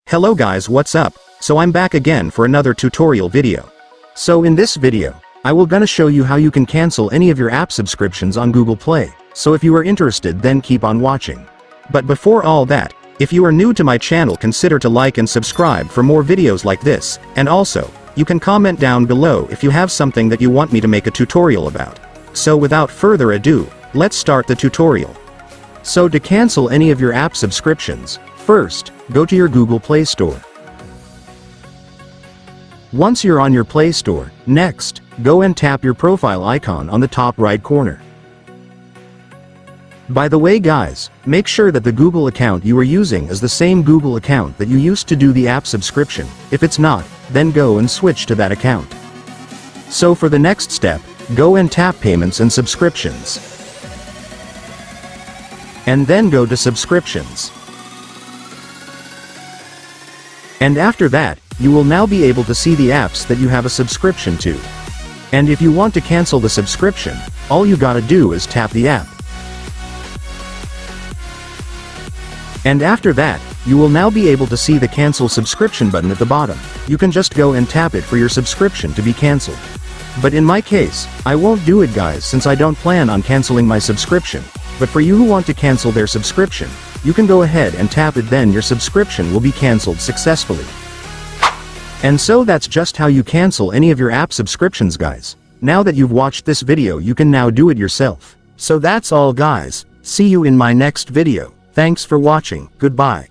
Hello guys, what's up? So I'm back again for another tutorial video. So in this video, I will gonna show you how you can cancel any of your app subscriptions on Google Play. So if you are interested, then keep on watching. But before all that, if you are new to my channel, consider to like and subscribe for more videos like this, and also, you can comment down below if you have something that you want me to make a tutorial about. So without further ado, let's start the tutorial. So to cancel any of your app subscriptions, first, go to your Google Play Store. Once you're on your Play Store, next, go and tap your profile icon on the top right corner. By the way guys, make sure that the Google account you are using is the same Google account that you used to do the app subscription. If it's not, then go and switch to that account. So for the next step, go and tap Payments and Subscriptions. And then go to Subscriptions. And after that, you will now be able to see the apps that you have a subscription to. And if you want to cancel the subscription, all you gotta do is tap the app. And after that, you will now be able to see the cancel subscription button at the bottom. You can just go and tap it for your subscription to be canceled. But in my case, I won't do it guys, since I don't plan on canceling my subscription. But for you who want to cancel their subscription, you can go ahead and tap it, then your subscription will be canceled successfully. And so that's just how you cancel any of your app subscriptions guys. Now that you've watched this video, you can now do it yourself. So that's all guys, see you in my next video. Thanks for watching, goodbye.